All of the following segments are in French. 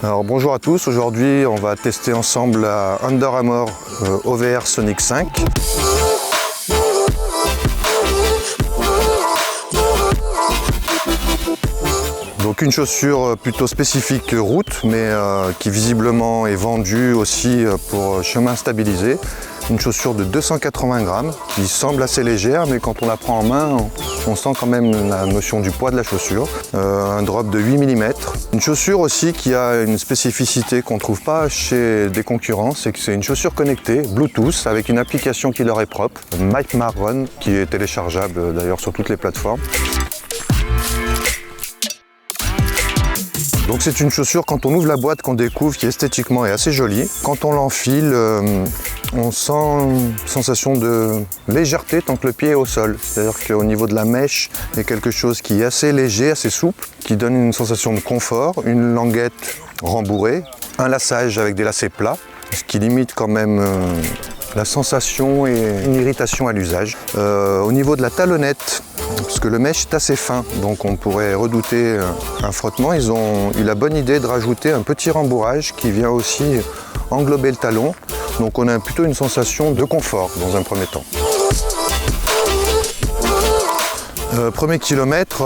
Alors bonjour à tous, aujourd'hui on va tester ensemble la Under Armour OVR Sonic 5. Donc une chaussure plutôt spécifique route, mais qui visiblement est vendue aussi pour chemin stabilisé. Une chaussure de 280 grammes qui semble assez légère, mais quand on la prend en main, on sent quand même la notion du poids de la chaussure. Un drop de 8 mm. Une chaussure aussi qui a une spécificité qu'on ne trouve pas chez des concurrents, c'est que c'est une chaussure connectée, Bluetooth, avec une application qui leur est propre, MyPMar Run, qui est téléchargeable d'ailleurs sur toutes les plateformes. Donc c'est une chaussure, quand on ouvre la boîte, qu'on découvre, qui esthétiquement est assez jolie. Quand on l'enfile, on sent une sensation de légèreté tant que le pied est au sol. C'est-à-dire qu'au niveau de la mèche, il y a quelque chose qui est assez léger, assez souple, qui donne une sensation de confort, une languette rembourrée, un laçage avec des lacets plats, ce qui limite quand même la sensation et une irritation à l'usage. Au niveau de la talonnette, parce que le mesh est assez fin, donc on pourrait redouter un frottement. Ils ont eu la bonne idée de rajouter un petit rembourrage qui vient aussi englober le talon. Donc on a plutôt une sensation de confort dans un premier temps. Premier kilomètre,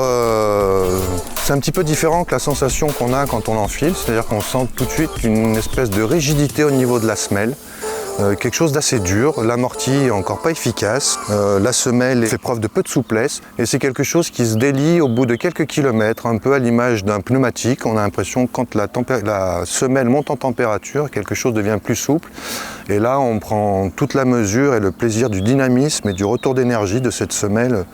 c'est un petit peu différent que la sensation qu'on a quand on l'enfile, c'est-à-dire qu'on sent tout de suite une espèce de rigidité au niveau de la semelle. Quelque chose d'assez dur, l'amorti est encore pas efficace, la semelle fait preuve de peu de souplesse et c'est quelque chose qui se délie au bout de quelques kilomètres, un peu à l'image d'un pneumatique. On a l'impression que quand la semelle monte en température, quelque chose devient plus souple et là on prend toute la mesure et le plaisir du dynamisme et du retour d'énergie de cette semelle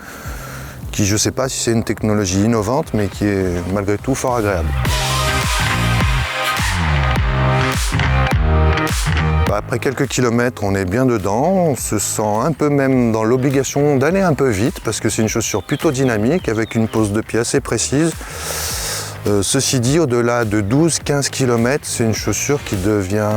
qui, je ne sais pas si c'est une technologie innovante, mais qui est malgré tout fort agréable. Après quelques kilomètres, on est bien dedans, on se sent un peu même dans l'obligation d'aller un peu vite parce que c'est une chaussure plutôt dynamique avec une pose de pied assez précise. Ceci dit, au-delà de 12-15 km, c'est une chaussure qui devient,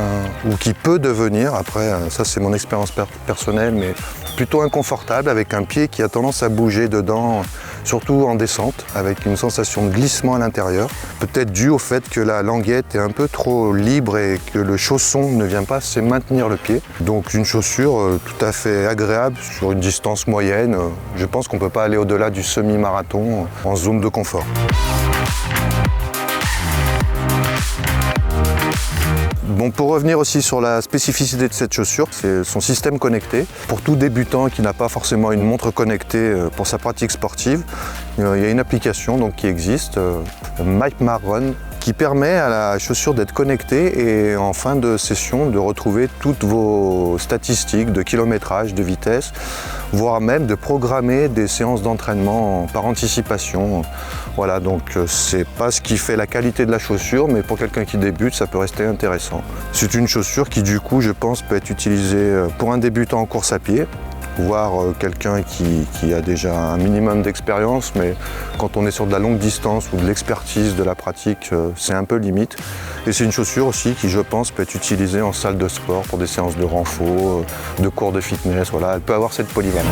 ou qui peut devenir, après ça c'est mon expérience personnelle, mais plutôt inconfortable avec un pied qui a tendance à bouger dedans, surtout en descente, avec une sensation de glissement à l'intérieur. Peut-être dû au fait que la languette est un peu trop libre et que le chausson ne vient pas se maintenir le pied. Donc une chaussure tout à fait agréable sur une distance moyenne. Je pense qu'on ne peut pas aller au-delà du semi-marathon en zone de confort. Bon, pour revenir aussi sur la spécificité de cette chaussure, c'est son système connecté. Pour tout débutant qui n'a pas forcément une montre connectée pour sa pratique sportive, il y a une application donc, qui existe, MyPMar Run, qui permet à la chaussure d'être connectée et en fin de session de retrouver toutes vos statistiques de kilométrage, de vitesse, voire même de programmer des séances d'entraînement par anticipation. Voilà, donc c'est pas ce qui fait la qualité de la chaussure, mais pour quelqu'un qui débute, ça peut rester intéressant. C'est une chaussure qui du coup, je pense, peut être utilisée pour un débutant en course à pied, voire quelqu'un qui a déjà un minimum d'expérience, mais quand on est sur de la longue distance ou de l'expertise de la pratique, c'est un peu limite. Et c'est une chaussure aussi qui, je pense, peut être utilisée en salle de sport pour des séances de renfort, de cours de fitness. Voilà, elle peut avoir cette polyvalence.